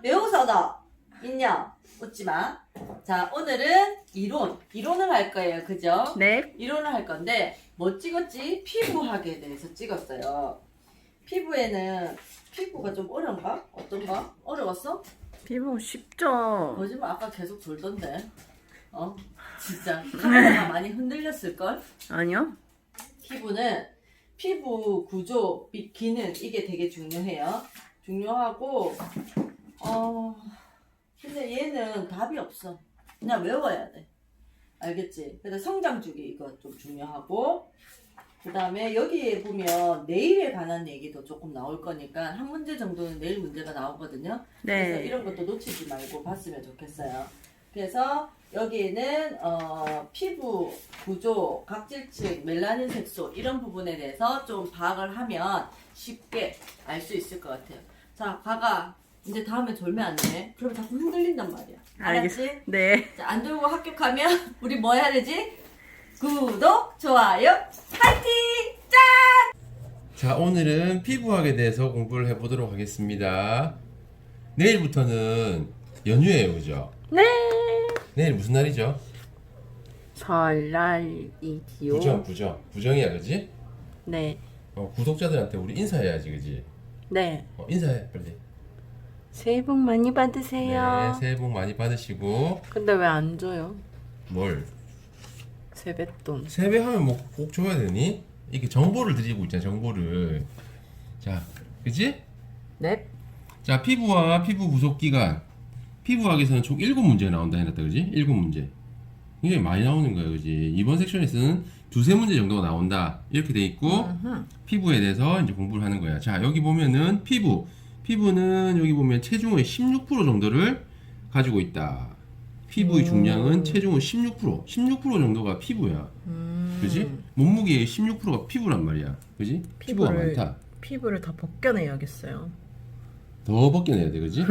배우서다 있냐? 웃지 마. 자, 오늘은 이론을 할 거예요. 그죠? 네. 이론을 할 건데 뭐 찍었지? 피부학에 대해서 찍었어요. 피부가 좀 어려운가? 어떤가? 어려웠어? 피부 쉽죠. 거짓말 아까 계속 돌던데. 진짜 카메라가 많이 흔들렸을걸? 아니요. 피부 구조, 기능 이게 되게 중요해요. 중요하고 근데 얘는 답이 없어. 그냥 외워야 돼. 알겠지? 그래서 성장 주기 이거 좀 중요하고 그 다음에 여기에 보면 내일에 관한 얘기도 조금 나올 거니까 한 문제 정도는 내일 문제가 나오거든요. 그래서 네. 이런 것도 놓치지 말고 봤으면 좋겠어요. 그래서 여기에는 피부 구조, 각질층, 멜라닌 색소 이런 부분에 대해서 좀 파악을 하면 쉽게 알 수 있을 것 같아요. 자, 가가 이제 다음에 졸면 안 돼. 그러면 자꾸 흔들린단 말이야. 알았지? 네. 자, 안 졸고 합격하면 우리 뭐 해야 되지? 구독, 좋아요, 파이팅! 자, 오늘은 피부학에 대해서 공부를 해보도록 하겠습니다. 내일부터는 연휴예요, 그죠? 네. 내일 무슨 날이죠? 설날이지요. 부정이야, 그지? 네. 구독자들한테 우리 인사해야지, 그지? 네. 인사해, 빨리. 새해 복 많이 받으세요. 네, 새해 복 많이 받으시고. 근데 왜 안 줘요? 뭘? 세뱃돈. 세배하면 뭐 꼭 줘야 되니? 이렇게 정보를 드리고 있잖아, 정보를. 자, 그지? 네. 자, 피부와 피부 부속 기관. 피부학에서는 총 7문제가 나온다 해놨다, 그지? 7문제. 굉장히 많이 나오는 거예요, 그지? 이번 섹션에서는 두세 문제 정도가 나온다. 이렇게 돼 있고, 피부에 대해서 이제 공부를 하는 거야. 자, 여기 보면은 피부는 여기 보면 체중의 16% 정도를 가지고 있다. 피부의 중량은 체중의 16% 정도가 피부야. 그지? 몸무게의 16%가 피부란 말이야. 그지? 피부가 많다. 피부를 다 벗겨내야겠어요. 더 벗겨내야 돼, 그지?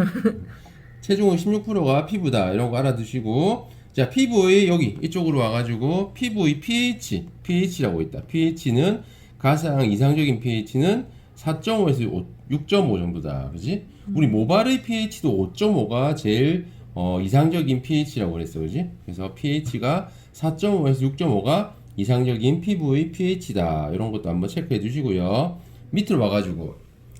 체중의 16%가 피부다. 이런 거 알아두시고, 자, 피부의 여기 이쪽으로 와가지고 피부의 pH라고 있다. pH는 가장 이상적인 pH는 4.5에서 6.5 정도다. 그지? 우리 모발의 pH도 5.5가 제일 이상적인 pH라고 그랬어. 그지? 그래서 pH가 4.5에서 6.5가 이상적인 피부의 pH다. 이런 것도 한번 체크해 주시고요. 밑으로 와가지고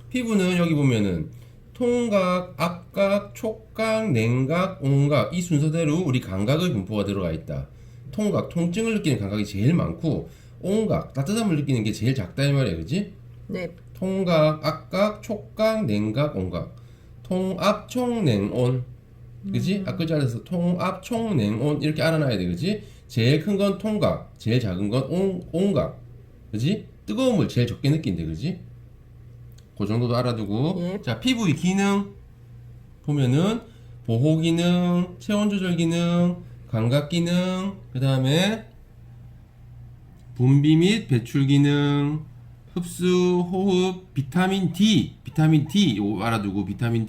피부는 여기 보면은 통각, 앞각, 촉각, 냉각, 온각 이 순서대로 우리 감각의 분포가 들어가 있다. 통각, 통증을 느끼는 감각이 제일 많고 온각, 따뜻함을 느끼는 게 제일 작다 이 말이야. 그지? 네. 통각, 앞각, 촉각, 냉각, 온각. 통압, 총, 냉온. 그지? 앞글자 아래서 통압, 총, 냉온 이렇게 알아놔야 돼. 그지? 제일 큰 건 통각, 제일 작은 건 온각. 그지? 뜨거움을 제일 적게 느낀대. 그지? 그 정도도 알아두고. 예. 자, 피부의 기능 보면은 보호 기능, 체온 조절 기능, 감각 기능, 그 다음에 분비 및 배출 기능, 흡수, 호흡, 비타민 D 이거 알아두고 비타민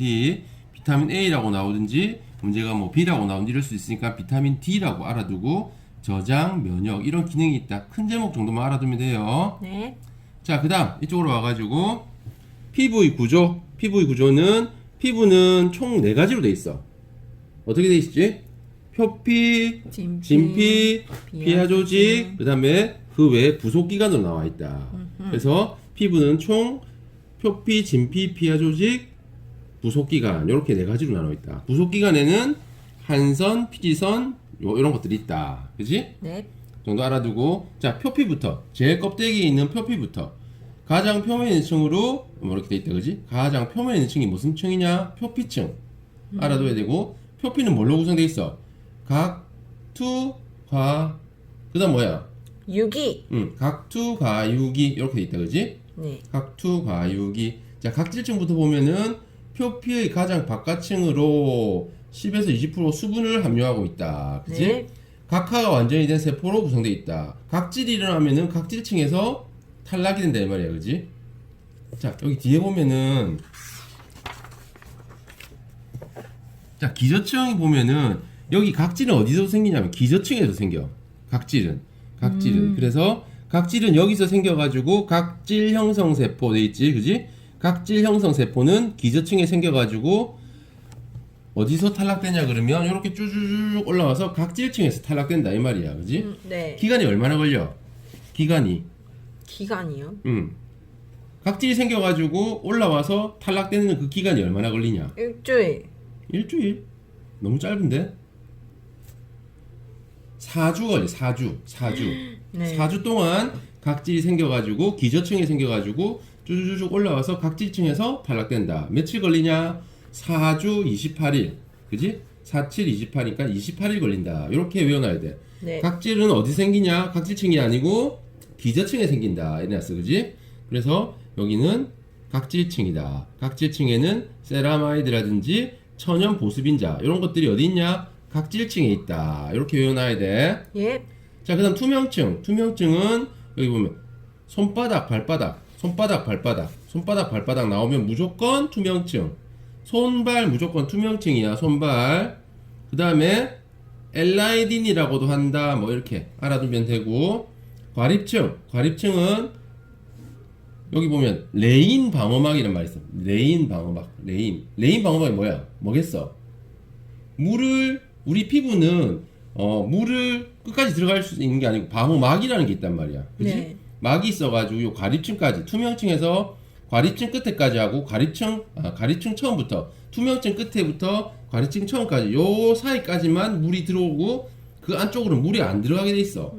A라고 나오든지 문제가 뭐 B라고 나오든지 이럴 수 있으니까 비타민 D라고 알아두고 저장, 면역 이런 기능이 있다. 큰 제목 정도만 알아두면 돼요. 네. 자, 그 다음 이쪽으로 와가지고 피부의 구조는 피부는 총 4가지로 돼 있어. 어떻게 돼 있지? 표피, 진피, 피하 조직, 그 다음에 그 외에 부속기관으로 나와 있다. 그래서 피부는 총 표피, 진피, 피하 조직, 부속기관 이렇게 4가지로 나눠 있다. 부속기관에는 한선, 피지선 이런 것들이 있다. 그지? 네. 정도 알아두고 자, 표피부터 제일 껍데기에 있는 표피부터 가장 표면에 있는 층으로 뭐 이렇게 돼 있다. 그지? 가장 표면에 있는 층이 무슨 층이냐? 표피층 알아둬야 되고 표피는 뭘로 구성돼 있어? 각, 투, 과 그 다음 뭐야? 유기. 각, 투, 과, 유기 이렇게 돼 있다. 그지? 네. 각, 투, 과, 유기. 자, 각질층부터 보면은 표피의 가장 바깥층으로 10에서 20% 수분을 함유하고 있다. 그지? 네. 각하가 완전히 된 세포로 구성되어 있다. 각질이 일어나면은 각질층에서 탈락이 된다 이 말이야. 그지? 자, 여기 뒤에 보면은 자, 기저층이 보면은 여기 각질은 어디서 생기냐면 기저층에서 생겨. 각질은 그래서 각질은 여기서 생겨가지고 각질 형성 세포 돼 있지. 그지? 각질 형성 세포는 기저층에 생겨가지고 어디서 탈락되냐 그러면 이렇게 쭈쭈쭈 올라와서 각질층에서 탈락된다 이 말이야, 그지? 네. 기간이 얼마나 걸려? 기간이 기간이요? 각질이 생겨가지고 올라와서 탈락되는 그 기간이 얼마나 걸리냐? 일주일. 일주일? 너무 짧은데? 4주 걸려. 4주. 네. 4주 동안 각질이 생겨가지고 기저층이 생겨가지고 쭈쭈쭈 올라와서 각질층에서 탈락된다. 며칠 걸리냐? 4주 28일. 그지? 47, 28이니까 28일 걸린다. 이렇게 외워놔야 돼. 네. 각질은 어디 생기냐? 각질층이 아니고 기저층에 생긴다. 이래놨어. 그지? 그래서 여기는 각질층이다. 각질층에는 세라마이드라든지 천연 보습인자 이런 것들이 어디 있냐? 각질층에 있다. 이렇게 외워놔야 돼. 예. 자, 그 다음 투명층. 투명층은 여기 보면 손바닥, 발바닥, 손바닥, 발바닥, 손바닥, 발바닥 나오면 무조건 투명층. 손발 무조건 투명층이야. 손발. 그 다음에 엘라이딘이라고도 한다. 뭐 이렇게 알아두면 되고, 과립층. 과립층은 여기 보면 레인 방어막이란 말이 있어. 레인 방어막. 레인 방어막이 뭐야? 뭐겠어? 우리 피부는 물을 끝까지 들어갈 수 있는 게 아니고 방어막이라는 게 있단 말이야. 그치? 네. 막이 있어가지고 요 과립층까지, 투명층에서 과립층 끝에까지 하고, 과립층 처음부터, 투명층 끝에부터 과립층 처음까지, 요 사이까지만 물이 들어오고, 그 안쪽으로 물이 안 들어가게 돼 있어.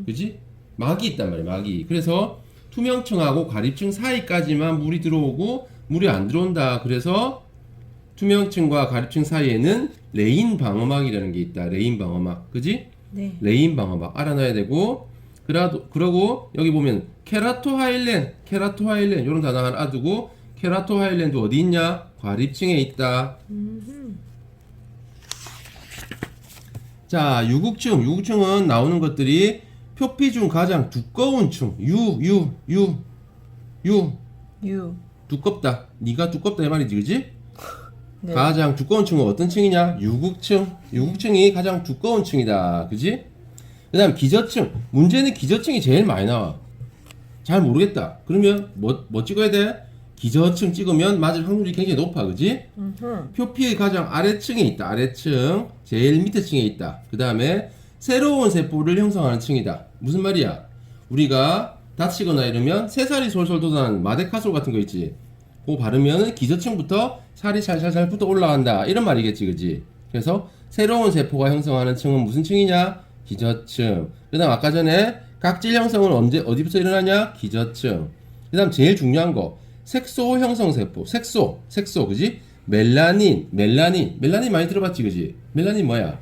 그지? 막이 있단 말이야, 막이. 그래서 투명층하고 과립층 사이까지만 물이 들어오고, 물이 안 들어온다. 그래서 투명층과 과립층 사이에는 레인 방어막이라는 게 있다. 레인 방어막. 그지? 네. 레인 방어막 알아놔야 되고, 그러고 여기 보면 케라토하일렌 이런 단어 하나 알아두고, 케라토하일렌도 어디 있냐? 과립층에 있다. 자, 유국층은 나오는 것들이 표피 중 가장 두꺼운 층. 유 두껍다. 네가 두껍다 이 말이지, 그지? 네. 가장 두꺼운 층은 어떤 층이냐? 유국층이 가장 두꺼운 층이다. 그지? 그 다음 기저층. 문제는 기저층이 제일 많이 나와. 잘 모르겠다. 그러면 뭐 찍어야 돼? 기저층 찍으면 맞을 확률이 굉장히 높아. 그지? 표피의 가장 아래층에 있다. 아래층. 제일 밑에 층에 있다. 그 다음에 새로운 세포를 형성하는 층이다. 무슨 말이야? 우리가 다치거나 이러면 새살이 솔솔 돋아나는 마데카솔 같은 거 있지? 그거 바르면 기저층부터 살이 살살살 붙어 올라간다. 이런 말이겠지. 그지? 그래서 새로운 세포가 형성하는 층은 무슨 층이냐? 기저층. 그 다음 아까 전에 각질 형성은 어디부터 일어나냐? 기저층. 그 다음 제일 중요한 거 색소 형성 세포. 색소 그지? 멜라닌 많이 들어봤지. 그지? 멜라닌 뭐야?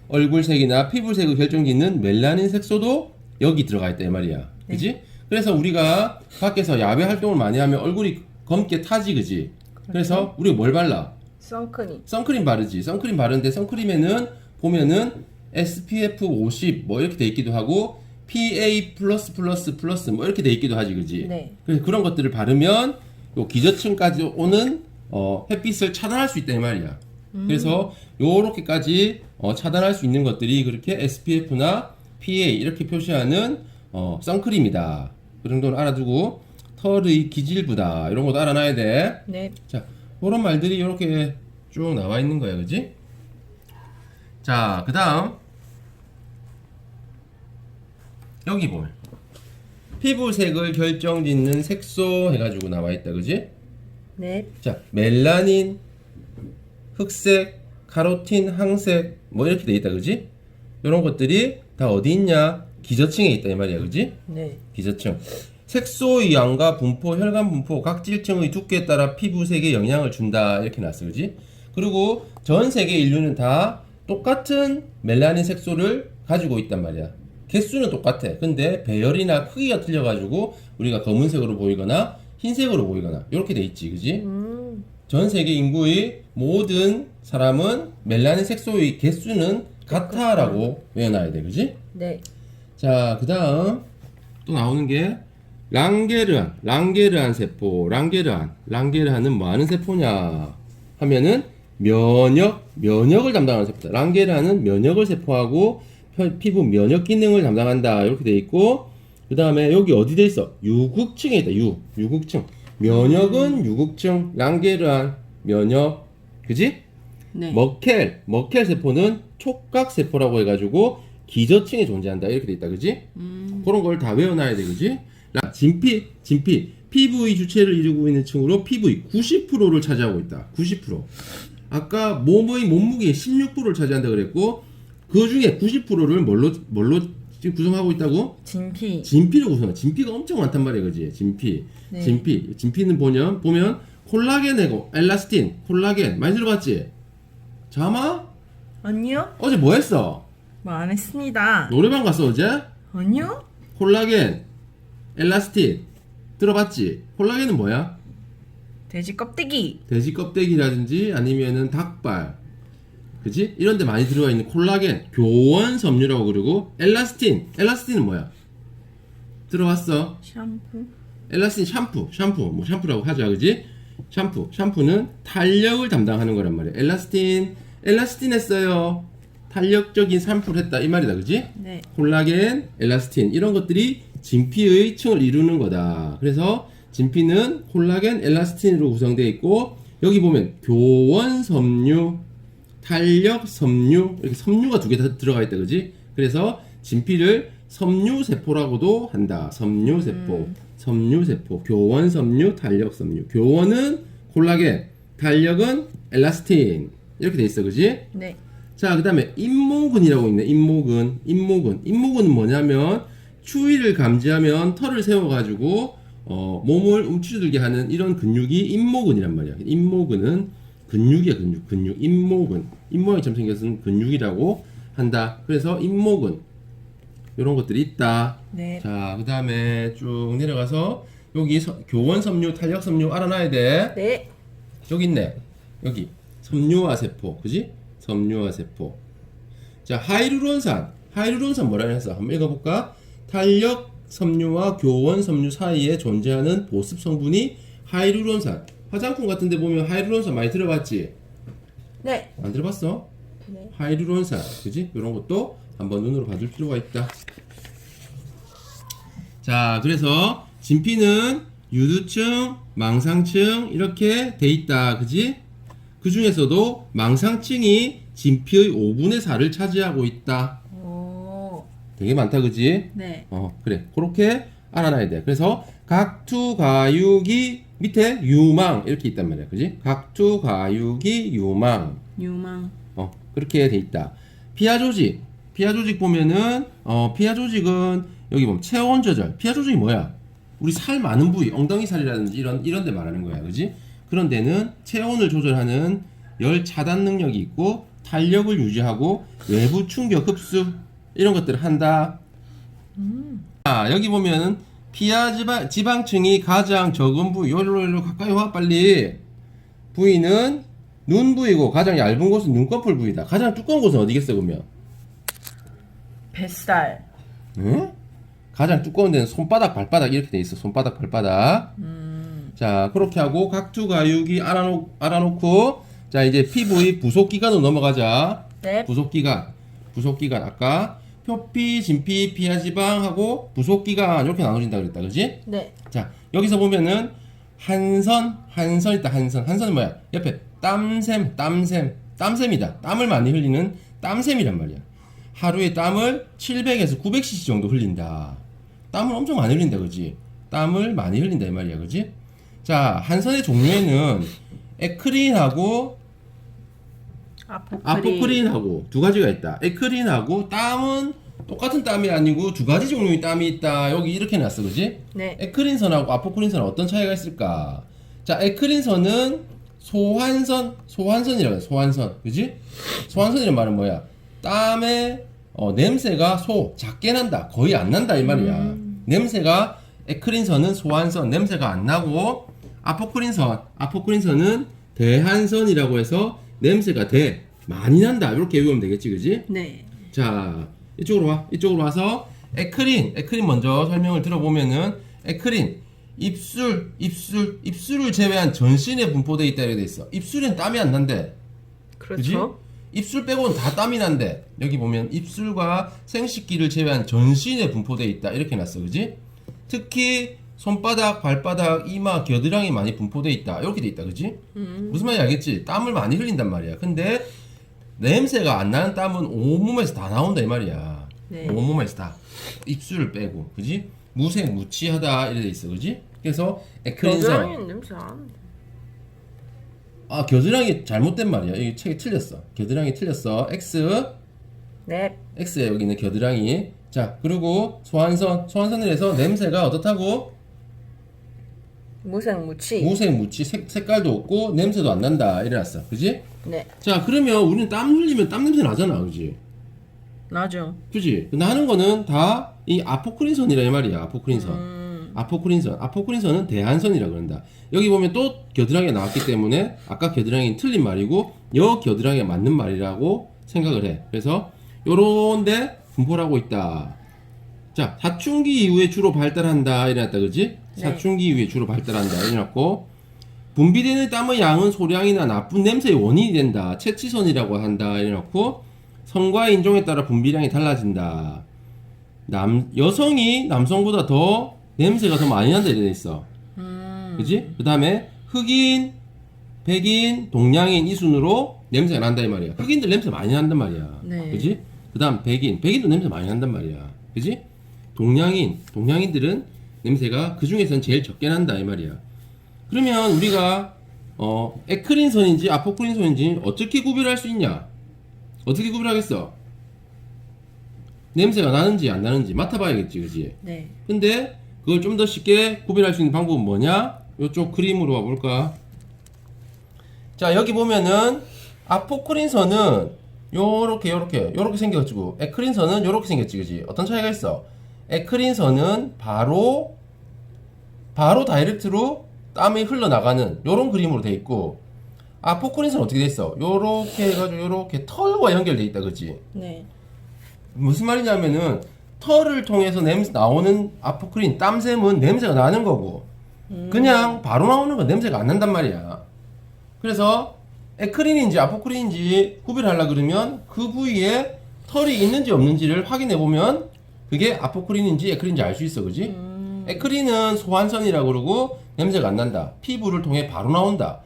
얼굴색이나 피부색을 결정짓는 멜라닌 색소도 여기 들어가 있다 이 말이야. 그지? 네. 그래서 우리가 밖에서 야외 활동을 많이 하면 얼굴이 검게 타지. 그지? 그래서 우리가 뭘 발라? 선크림 바르지. 선크림 바르는데 선크림에는 보면은 SPF 50 뭐 이렇게 돼 있기도 하고 PA+++ 뭐 이렇게 돼 있기도 하지. 그지? 네. 그래서 그런 것들을 바르면 요 기저층까지 오는 햇빛을 차단할 수 있다 이 말이야. 그래서 요렇게까지 차단할 수 있는 것들이 그렇게 SPF나 PA 이렇게 표시하는 선크림이다. 그 정도는 알아두고 털의 기질부다 이런 것도 알아놔야 돼. 네. 자, 그런 말들이 이렇게 쭉 나와 있는 거야. 그지? 자, 그 다음 여기 보면 피부색을 결정짓는 색소 해가지고 나와 있다. 그지? 네. 자, 멜라닌, 흑색, 카로틴, 항색 뭐 이렇게 돼 있다. 그지? 이런 것들이 다 어디 있냐? 기저층에 있다 이 말이야. 그지? 네. 기저층. 색소의 양과 분포, 혈관 분포, 각질층의 두께에 따라 피부색에 영향을 준다. 이렇게 나왔어. 그지? 그리고 전 세계 인류는 다 똑같은 멜라닌 색소를 가지고 있단 말이야. 개수는 똑같아. 근데 배열이나 크기가 틀려가지고 우리가 검은색으로 보이거나 흰색으로 보이거나 이렇게 돼 있지. 그지? 전 세계 인구의 모든 사람은 멜라닌 색소의 개수는 같아라고 외워놔야 돼. 그지? 네. 자, 그 다음 또 나오는 게 랑게르한 세포. 랑게르한은 뭐 하는 세포냐 하면은 면역을 담당하는 세포다. 랑게르한은 면역을 세포하고 피부 면역 기능을 담당한다. 이렇게 돼 있고, 그 다음에 여기 어디 돼 있어? 유국층에 있다. 유국층. 면역은 유국층. 랑게르한 면역. 그지? 네. 머켈 세포는 촉각 세포라고 해가지고 기저층에 존재한다 이렇게 돼 있다, 그지? 그런 걸 다 외워놔야 돼, 그지? 진피 피부의 주체를 이루고 있는 층으로 피부의 90%를 차지하고 있다. 90%. 아까 몸의 몸무게의 16%를 차지한다 그랬고 그 중에 90%를 뭘로 지금 구성하고 있다고? 진피. 진피를 구성해. 진피가 엄청 많단 말이야, 그지? 진피. 네. 진피는 보면 콜라겐하고 엘라스틴, 콜라겐 많이 들어봤지? 자마? 아니요? 어제 뭐 했어? 뭐 안 했습니다. 노래방 갔어 어제? 아니요? 콜라겐, 엘라스틴 들어봤지? 콜라겐은 뭐야? 돼지 껍데기. 돼지 껍데기라든지 아니면은 닭발, 그지? 이런 데 많이 들어가 있는 콜라겐, 교원 섬유라고 그러고 엘라스틴은 뭐야? 들어봤어? 샴푸. 엘라스틴 샴푸 뭐 샴푸라고 하자, 그지? 샴푸는 탄력을 담당하는 거란 말이야. 엘라스틴 했어요. 탄력적인 샴푸를 했다 이 말이다, 그지? 네. 콜라겐, 엘라스틴 이런 것들이 진피의 층을 이루는 거다. 그래서 진피는 콜라겐, 엘라스틴으로 구성되어 있고 여기 보면 교원 섬유, 탄력 섬유 이렇게 섬유가 두 개 다 들어가 있다, 그지? 그래서 진피를 섬유세포라고도 한다. 섬유세포, 교원 섬유, 탄력 섬유. 교원은 콜라겐, 탄력은 엘라스틴 이렇게 돼 있어, 그지? 네. 자, 그 다음에 잇모근이라고 있네. 잇모근은 뭐냐면 추위를 감지하면 털을 세워가지고 몸을 움츠러들게 하는 이런 근육이 잇모근이란 말이야. 잇모근은 근육이야, 근육. 잇모양처럼 생겨서 근육이라고 한다. 그래서 잇모근 이런 것들이 있다. 네. 자, 그 다음에 쭉 내려가서 여기 교원 섬유, 탄력 섬유 알아놔야 돼. 네. 여기 있네. 여기 섬유화 세포, 그지? 섬유화 세포. 자, 하이루론산 뭐라 했어? 한번 읽어볼까? 탄력 섬유와 교원 섬유 사이에 존재하는 보습 성분이 하이루론산. 화장품 같은데 보면 하이루론산 많이 들어봤지? 네. 안 들어봤어? 네. 하이루론산, 그지? 이런 것도 한번 눈으로 봐줄 필요가 있다. 자, 그래서 진피는 유두층, 망상층 이렇게 돼 있다, 그지? 그 중에서도 망상층이 진피의 5분의 4를 차지하고 있다. 오. 되게 많다, 그지? 네. 그래. 그렇게 알아놔야 돼. 그래서 각투가육이 밑에 유망 이렇게 있단 말이야, 그지? 각투가육이 유망. 그렇게 돼 있다. 피하 조직 보면은 피하 조직은 여기 보면 체온 조절. 피하 조직이 뭐야? 우리 살 많은 부위, 엉덩이 살이라든지 이런 데 말하는 거야, 그지? 그런 데는 체온을 조절하는 열 차단 능력이 있고 탄력을 유지하고 외부 충격 흡수 이런 것들을 한다. 자, 여기 보면은 피하 지방층이 가장 적은 부위, 여기로 가까이 와 빨리. 부위는 눈 부위고 가장 얇은 곳은 눈꺼풀 부위다. 가장 두꺼운 곳은 어디겠어 그러면? 뱃살. 응? 가장 두꺼운 데는 손바닥, 발바닥 이렇게 돼 있어. 손바닥, 발바닥. 자, 그렇게 하고 각투가육이 알아놓고 자, 이제 피부의 부속기관으로 넘어가자. 네. 부속기관 아까 표피, 진피, 피하지방하고 부속기관 이렇게 나눠진다 그랬다, 그지? 네. 자, 여기서 보면은 한선 있다. 한선은 뭐야? 옆에 땀샘이다. 땀을 많이 흘리는 땀샘이란 말이야. 하루에 땀을 700에서 900cc 정도 흘린다. 땀을 엄청 많이 흘린다, 그지? 땀을 많이 흘린다 이 말이야, 그지? 자, 한선의 종류에는 에크린하고 아포크린하고 두 가지가 있다. 에크린하고 땀은 똑같은 땀이 아니고 두 가지 종류의 땀이 있다. 여기 이렇게 놨어, 그지? 네. 에크린선하고 아포크린선은 어떤 차이가 있을까? 자, 에크린선은 소환선이라고 해. 소환선, 그지? 소환선이란 말은 뭐야? 땀의 냄새가 작게 난다. 거의 안 난다 이 말이야. 냄새가 에크린선은 소환선, 냄새가 안 나고 아포크린선은 대한선이라고 해서 냄새가 많이 난다. 이렇게 외우면 되겠지, 그지? 네. 자, 이쪽으로 와서 에크린 먼저 설명을 들어보면은 에크린 입술을 제외한 전신에 분포되어 있다 이렇게 돼 있어. 입술엔 땀이 안 난대. 그렇죠. 그지? 입술 빼고는 다 땀이 난대. 여기 보면 입술과 생식기를 제외한 전신에 분포되어 있다 이렇게 놨어, 그지? 특히 손바닥, 발바닥, 이마, 겨드랑이 많이 분포돼 있다. 이렇게 돼 있다, 그지? 무슨 말인지 알겠지? 땀을 많이 흘린단 말이야. 근데 냄새가 안 나는 땀은 온몸에서 다 나온다 이 말이야. 네. 온몸에서 다. 입술을 빼고, 그지? 무색 무취하다 이래 돼 있어, 그지? 그래서 에크린선. 겨드랑이는 냄새 안 나는데. 아, 겨드랑이 잘못된 말이야. 이 책이 틀렸어. 겨드랑이 틀렸어. X. 네. X에 여기 있는 겨드랑이. 자, 그리고 소환선. 소환선을 해서 냄새가 어떻다고? 무색무취. 무색 무취. 색깔도 없고 냄새도 안 난다. 이래놨어. 그지? 네. 자, 그러면 우리는 땀 흘리면 땀 냄새 나잖아. 그지? 나죠. 그지? 나는 거는 다 이 아포크린선이라 이 말이야. 아포크린선. 아포크린선은 대한선이라 그런다. 여기 보면 또 겨드랑이가 나왔기 때문에 아까 겨드랑이는 틀린 말이고 여 겨드랑이가 맞는 말이라고 생각을 해. 그래서 요런데 분포를 하고 있다. 자, 사춘기 이후에 주로 발달한다 이래놨다, 그지? 네. 사춘기 이후에 주로 발달한다 이래놨고 분비되는 땀의 양은 소량이나 나쁜 냄새의 원인이 된다. 채취선이라고 한다 이래놓고 성과의 인종에 따라 분비량이 달라진다. 여성이 남성보다 더 냄새가 더 많이 난다 이래 있어. 그지? 그 다음에 흑인, 백인, 동양인 이 순으로 냄새가 난다 이 말이야. 흑인들 냄새 많이 난단 말이야. 네. 그지? 그 다음 백인도 냄새 많이 난단 말이야. 그지? 동양인들은 냄새가 그 중에서는 제일 적게 난다 이 말이야. 그러면 우리가 에크린선인지 아포크린선인지 어떻게 구별할 수 있냐? 어떻게 구별하겠어? 냄새가 나는지 안 나는지 맡아봐야겠지, 그지? 네. 근데 그걸 좀 더 쉽게 구별할 수 있는 방법은 뭐냐? 요쪽 그림으로 와볼까? 자, 여기 보면은 아포크린선은 요렇게 생겨가지고 에크린선은 요렇게 생겼지, 그지? 어떤 차이가 있어? 에크린선은 바로 다이렉트로 땀이 흘러나가는 요런 그림으로 돼 있고 아포크린선은 어떻게 돼 있어? 요렇게 해가지고 요렇게 털과 연결돼 있다, 그지? 네. 무슨 말이냐면은 털을 통해서 냄새 나오는 아포크린 땀샘은 냄새가 나는 거고 그냥 바로 나오는 건 냄새가 안 난단 말이야. 그래서 에크린인지 아포크린인지 구별하려 그러면 그 부위에 털이 있는지 없는지를 확인해 보면 그게 아포크린인지 에크린인지 알 수 있어, 그지? 에크린은 소환선이라고 그러고 냄새가 안 난다. 피부를 통해 바로 나온다.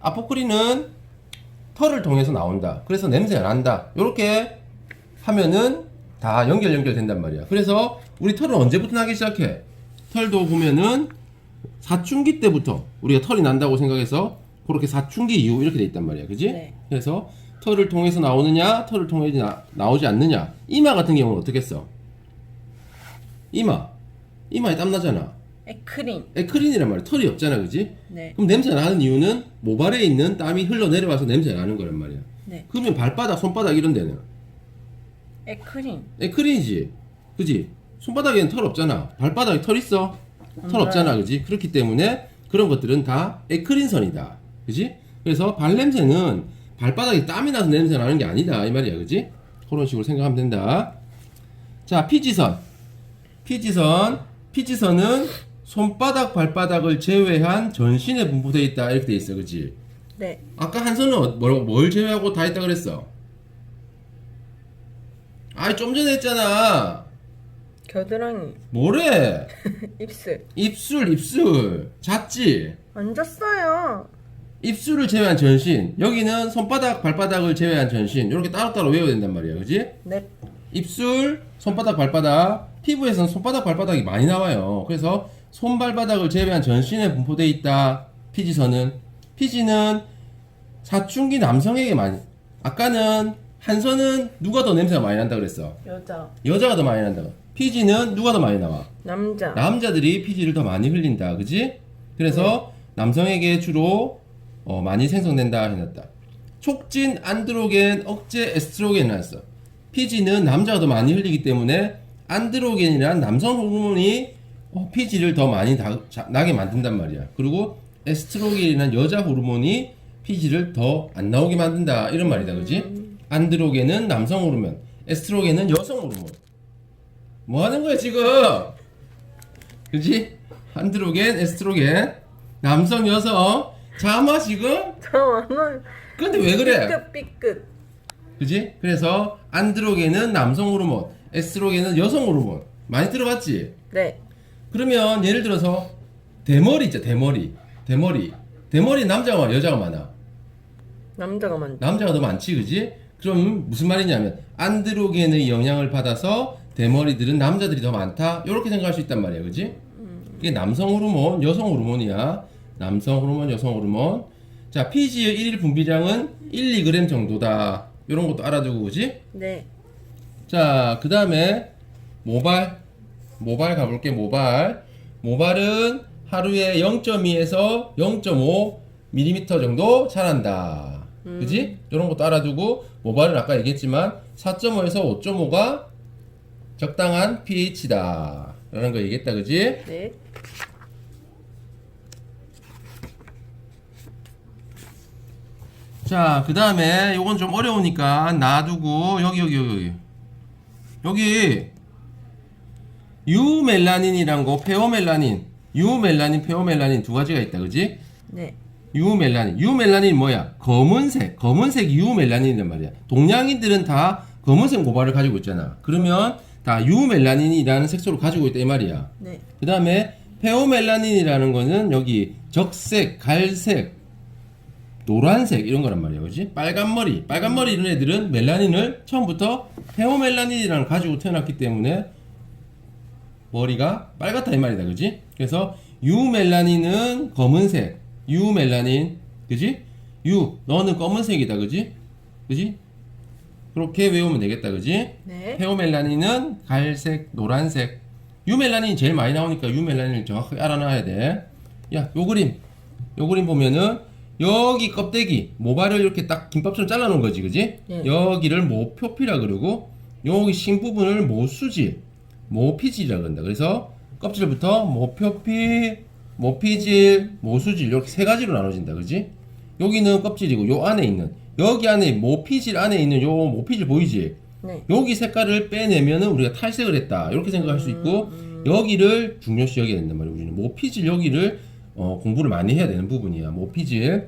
아포크린은 털을 통해서 나온다. 그래서 냄새가 난다. 요렇게 하면은 다 연결된단 말이야. 그래서 우리 털은 언제부터 나기 시작해? 털도 보면은 사춘기 때부터 우리가 털이 난다고 생각해서 그렇게 사춘기 이후 이렇게 돼 있단 말이야. 그지? 네. 그래서 털을 통해서 나오느냐, 털을 통해서 나오지 않느냐. 이마 같은 경우는 어떻게 써? 이마에 땀 나잖아. 에크린이란 말이야. 털이 없잖아, 그지? 네. 그럼 냄새가 나는 이유는 모발에 있는 땀이 흘러내려와서 냄새가 나는 거란 말이야. 네. 그러면 발바닥, 손바닥 이런 데는 에크린이지, 그지? 손바닥에는 털 없잖아. 발바닥에 털 있어? 털 없잖아, 그지? 그렇기 때문에 그런 것들은 다 에크린선이다, 그지? 그래서 발냄새는 발바닥에 땀이 나서 냄새 나는 게 아니다 이 말이야, 그지? 그런 식으로 생각하면 된다. 자, 피지선은 손바닥, 발바닥을 제외한 전신에 분포되어 있다 이렇게 돼 있어, 그지? 네. 아까 한 선은 뭘 제외하고 다 있다 그랬어? 아이, 좀 전에 했잖아. 겨드랑이. 뭐래? 입술. 잤지? 앉았어요. 입술을 제외한 전신. 여기는 손바닥, 발바닥을 제외한 전신. 이렇게 따로따로 외워야 된단 말이야, 그지? 네. 입술, 손바닥, 발바닥. 피부에서는 손바닥, 발바닥이 많이 나와요. 그래서 손, 발바닥을 제외한 전신에 분포되어 있다. 피지는 사춘기 남성에게 많이. 아까는 한 선은 누가 더 냄새가 많이 난다 그랬어? 여자가 더 많이 난다. 피지는 누가 더 많이 나와? 남자들이 피지를 더 많이 흘린다, 그지? 그래서 남성에게 주로 많이 생성된다 해놨다. 촉진, 안드로겐, 억제, 에스트로겐 해놨어. 피지는 남자가 더 많이 흘리기 때문에 안드로겐이란 남성 호르몬이 피지를 더 많이 나게 만든단 말이야. 그리고 에스트로겐이란 여자 호르몬이 피지를 더 안 나오게 만든다 이런 말이다, 그지? 안드로겐은 남성 호르몬, 에스트로겐은 여성 호르몬. 뭐 하는 거야 지금? 그지? 안드로겐, 에스트로겐, 남성, 여성. 잠아 지금? 잠깐만. 근데 왜 그래? 삐끗. 그지? 그래서 안드로겐은 남성 호르몬, 에스트로겐은 여성 호르몬. 많이 들어봤지? 네. 그러면 예를 들어서 대머리 있죠. 대머리 남자가 많아 여자가 많아? 남자가 많죠. 남자가 더 많지 그지? 그럼 무슨 말이냐면 안드로겐의 영향을 받아서 대머리들은 남자들이 더 많다 이렇게 생각할 수 있단 말이야 그지? 이게 남성 호르몬 여성 호르몬이야. 남성 호르몬 여성 호르몬. 자 피지의 일일 분비량은 1, 2g 정도다 이런 것도 알아두고 그지? 네. 자 그 다음에 모발 가볼게. 모발은 하루에 0.2에서 0.5mm 정도 자란다. 그지? 이런 것도 알아두고 모발은 아까 얘기했지만 4.5에서 5.5가 적당한 pH다 라는 거 얘기했다. 그지? 네. 자 그 다음에 요건 좀 어려우니까 놔두고 여기 유멜라닌이란 거 유멜라닌 페오멜라닌 두 가지가 있다. 그지? 네. 유멜라닌이 뭐야? 검은색이 유멜라닌이란 말이야. 동양인들은 다 검은색 모발을 가지고 있잖아. 그러면 다 유멜라닌이라는 색소를 가지고 있다 이 말이야. 네. 그 다음에 페오멜라닌이라는 거는 여기 적색, 갈색, 노란색 이런 거란 말이야. 그지? 빨간머리 이런 애들은 멜라닌을 처음부터 페오멜라닌이라는 걸 가지고 태어났기 때문에 머리가 빨갛다 이 말이다. 그지? 그래서 유멜라닌은 검은색 유멜라닌 그지? 너는 검은색이다. 그지? 그렇게 외우면 되겠다. 그지? 네. 페오멜라닌은 갈색 노란색 유멜라닌이 제일 많이 나오니까 유멜라닌을 정확하게 알아놔야 돼. 야 요 그림 보면은 여기 껍데기 모발을 이렇게 딱 김밥처럼 잘라 놓은 거지. 그지? 네. 여기를 모표피라 그러고 여기 심 부분을 모피질이라 그런다. 그래서 껍질부터 모표피, 모피질, 모수질 이렇게 세 가지로 나눠진다. 그지? 여기는 껍질이고 요 안에 있는 여기 안에 모피질 안에 있는 요 모피질 보이지? 네. 여기 색깔을 빼내면은 우리가 탈색을 했다 이렇게 생각할 수 있고 여기를 중요시 여겨야 된단 말이야. 우리는 모피질 여기를 공부를 많이 해야 되는 부분이야. 모피질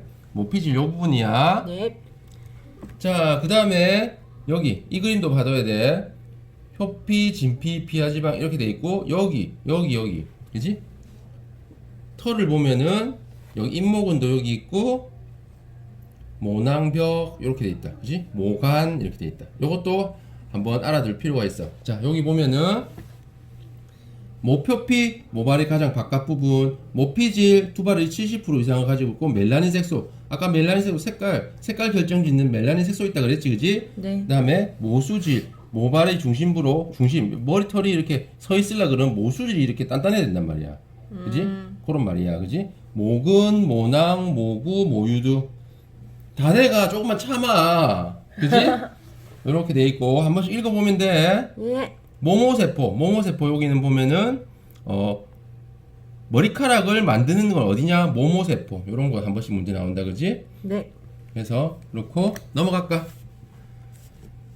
요 부분이야. 네. 자 그 다음에 여기 이 그림도 봐둬야 돼. 표피, 진피, 피하지방 이렇게 돼 있고 여기 그지? 털을 보면은 여기 잇모근도 여기 있고 모낭벽 이렇게 돼 있다. 그지? 모간 이렇게 돼 있다. 요것도 한번 알아둘 필요가 있어. 자 여기 보면은 모표피 모발의 가장 바깥 부분 모피질 두발의 70% 이상을 가지고 있고 멜라닌 색소 아까 멜라닌 색소 색깔 결정짓는 멜라닌 색소 있다 그랬지 그지? 네. 그 다음에 모수질 모발의 중심 머리털이 이렇게 서 있으려 그러면 모수질이 이렇게 단단해야 된단 말이야. 그지? 그런 말이야. 그지? 모근, 모낭, 모구, 모유두 다대가 조금만 참아. 그지? 이렇게 돼 있고 한 번씩 읽어보면 돼. 예. 모모세포 여기는 보면은 머리카락을 만드는 건 어디냐? 모모세포 이런 거 한 번씩 문제 나온다. 그지? 네. 그래서 그렇고 넘어갈까?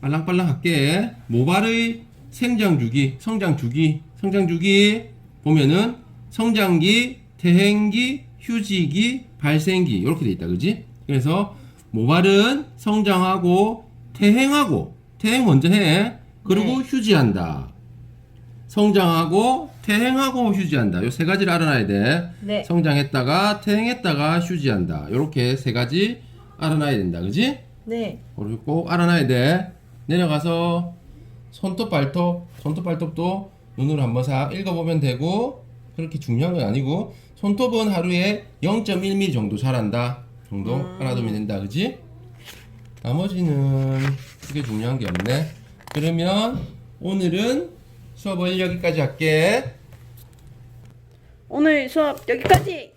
빨랑빨랑 할게. 모발의 성장주기 보면은 성장기, 퇴행기, 휴지기, 발생기 이렇게 돼 있다. 그지? 그래서 모발은 성장하고 퇴행 먼저 해. 그리고 네. 휴지한다. 성장하고 퇴행하고 휴지한다. 요 세 가지를 알아놔야 돼. 네. 성장했다가 퇴행했다가 휴지한다. 요렇게 세 가지 알아놔야 된다. 그지? 네. 그리고 꼭 알아놔야 돼. 내려가서 손톱 발톱도 눈으로 한번 싹 읽어보면 되고 그렇게 중요한 건 아니고 손톱은 하루에 0.1mm 정도 자란다 정도 알아두면 된다. 그지? 나머지는 크게 중요한 게 없네. 그러면 오늘은 수업을 여기까지 할게. 오늘 수업 여기까지.